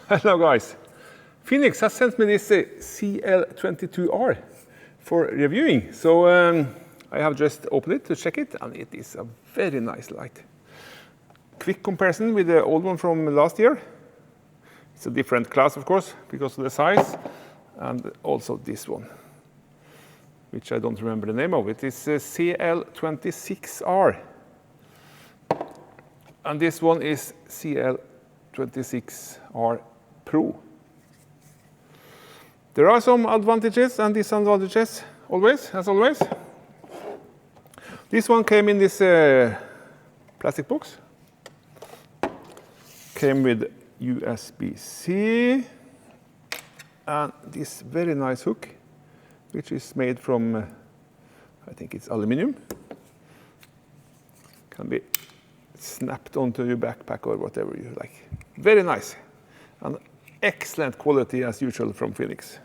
Hello guys. Fenix has sent me this CL22R for reviewing. So I have just opened it to check it, and it is a very nice light. Quick comparison with the old one from last year. It's a different class, of course, because of the size, and also this one, which I don't remember the name of. It is CL26R. And this one is CL26R Pro. There are some advantages and disadvantages, as always. This one came in this plastic box. Came with USB-C and this very nice hook, which is made from, I think it's aluminum. Can be snapped onto your backpack or whatever you like. Very nice and excellent quality as usual from Fenix.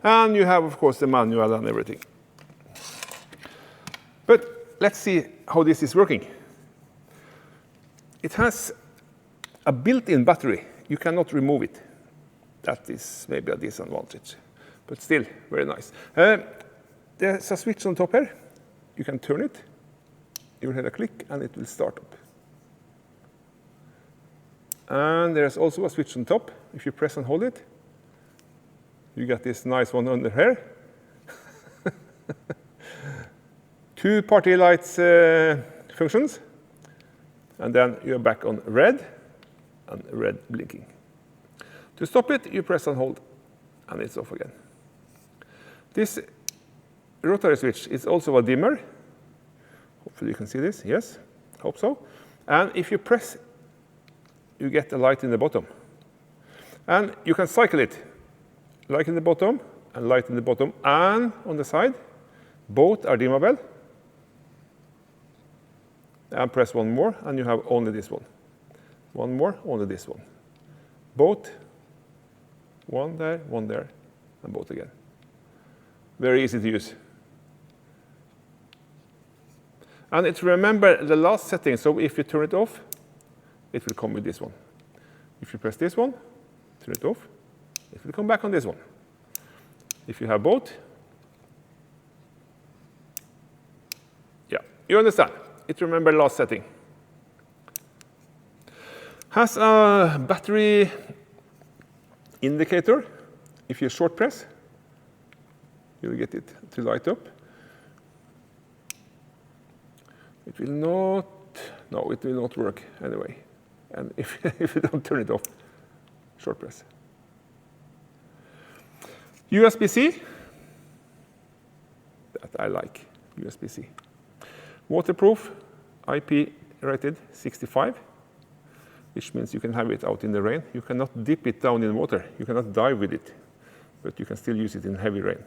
And you have, of course, the manual and everything. But let's see how this is working. It has a built-in battery. You cannot remove it. That is maybe a disadvantage, but still very nice. There's a switch on top here. You can turn it. You will hear a click and it will start up. And there's also a switch on top. If you press and hold it, you get this nice one under here. 2 party lights functions. And then you're back on red and red blinking. To stop it, you press and hold, and it's off again. This rotary switch is also a dimmer. Hopefully you can see this. Yes, hope so. And if you press, you get a light in the bottom. And you can cycle it. Light in the bottom and light in the bottom and on the side. Both are dimmable. And press one more and you have only this one. One more, only this one. Both. One there, and both again. Very easy to use. And it's remember the last setting, so if you turn it off, it will come with this one. If you press this one, turn it off, it will come back on this one. If you have both, yeah, you understand. It remember last setting. Has a battery indicator. If you short press, you'll get it to light up. It will not, no, it will not work anyway. And if you don't turn it off, short press. USB-C, that I like, USB-C. Waterproof, IP rated 65, which means you can have it out in the rain. You cannot dip it down in water. You cannot dive with it, but you can still use it in heavy rain.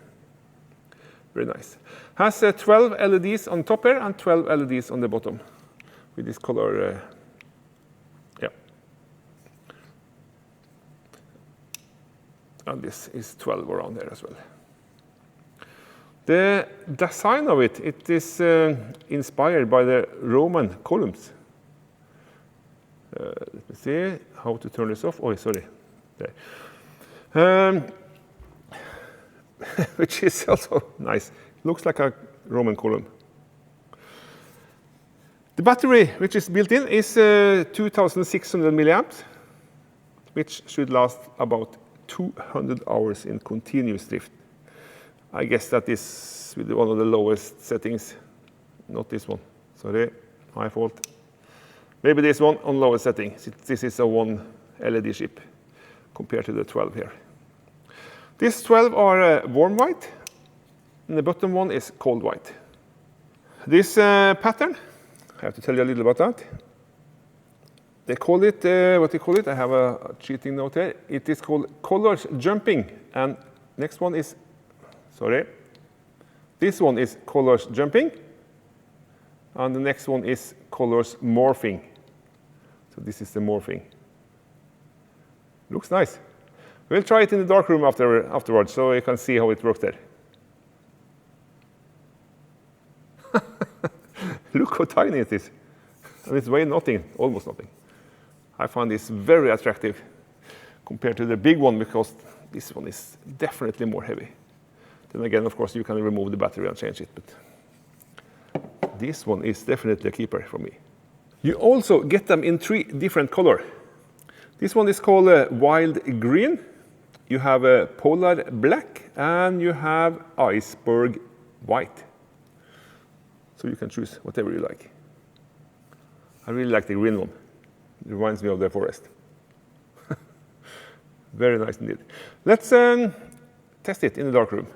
Very nice. Has 12 LEDs on top here and 12 LEDs on the bottom with this color. Yeah. And this is 12 around there as well. The design of it, it is inspired by the Roman columns. Let me see how to turn this off. Oh, sorry. There. Which is also nice. Looks like a Roman column. The battery, which is built in, is 2,600 milliamps, which should last about 200 hours in continuous drift. I guess that is with one of the lowest settings. Not this one. Sorry, my fault. Maybe this one on lowest setting. This is a 1 LED chip compared to the 12 here. These 12 are warm white, and the bottom one is cold white. This pattern, I have to tell you a little about that. They call it, what they call it, I have a cheating note here. It is called colors jumping, and next one is, sorry, this one is colors jumping, and the next one is colors morphing. So this is the morphing. Looks nice. We'll try it in the dark room afterwards, so you can see how it works there. Look how tiny it is. And it's weighing nothing, almost nothing. I find this very attractive compared to the big one, because this one is definitely more heavy. Then again, of course, you can remove the battery and change it, but this one is definitely a keeper for me. You also get them in 3 different colors. This one is called Wild Green. You have a Polar Black, and you have Iceberg White. So you can choose whatever you like. I really like the green one. It reminds me of the forest. Very nice indeed. Let's test it in the dark room.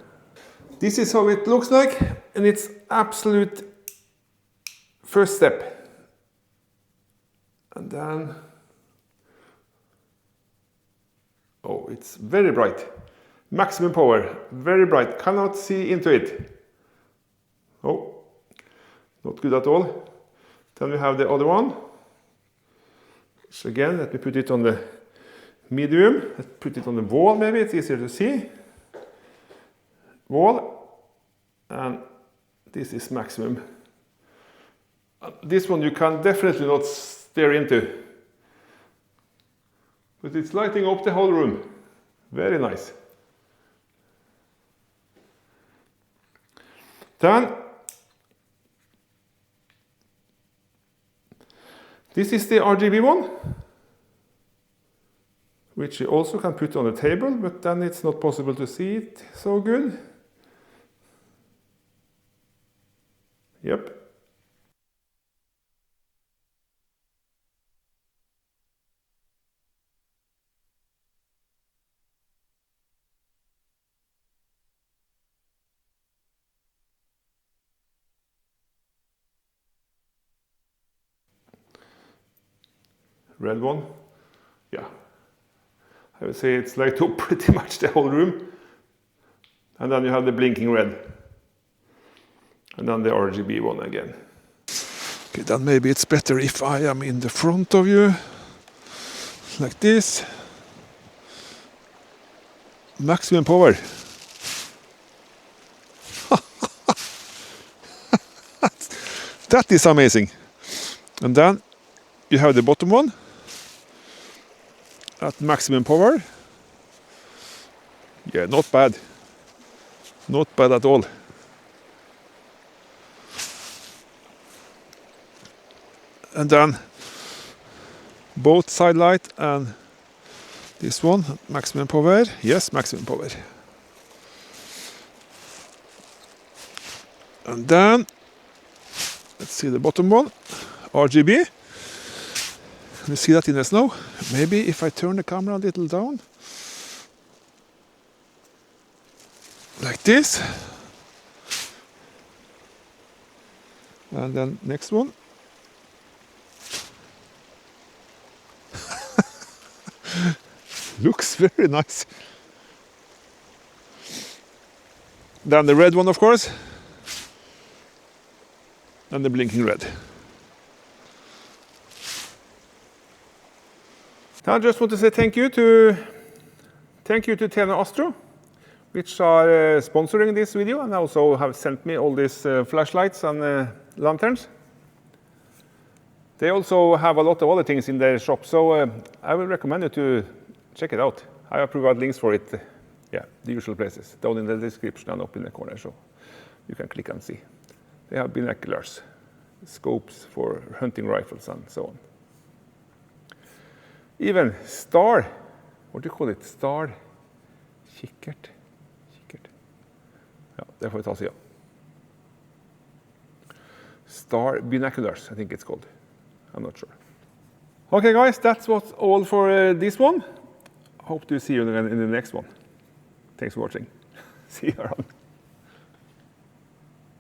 This is how it looks like, and it's absolute first step. And then, oh, it's very bright. Maximum power, very bright. Cannot see into it. Oh, not good at all. Then we have the other one. So again, let me put it on the medium. Let's put it on the wall, maybe it's easier to see. Wall. And this is maximum. This one you can definitely not stare into. But it's lighting up the whole room. Very nice. Then, this is the RGB one, which you also can put on the table, but then it's not possible to see it so good. Yep. Red one, yeah. I would say it's light up pretty much the whole room. And then you have the blinking red. And then the RGB one again. Okay, then maybe it's better if I am in the front of you. Like this. Maximum power. That is amazing. And then you have the bottom one at maximum power. Yeah, not bad. Not bad at all. And then both side light and this one, maximum power. Yes, maximum power. And then, let's see the bottom one, RGB. Can you see that in the snow? Maybe if I turn the camera a little down. Like this. And then next one. Looks very nice. Then the red one, of course. And the blinking red. I just want to say thank you to Tena Astro, which are sponsoring this video and also have sent me all these flashlights and lanterns. They also have a lot of other things in their shop, so I will recommend you to check it out. I have provided links for it, yeah, the usual places, down in the description and up in the corner, so you can click and see. They have binoculars, scopes for hunting rifles and so on. Even star, what do you call it? Star, kikkert. Ja, det får vi ta siden. Star binoculars, I think it's called. I'm not sure. Okay, guys, that's what's all for this one. Hope to see you in the next one. Thanks for watching. See you around.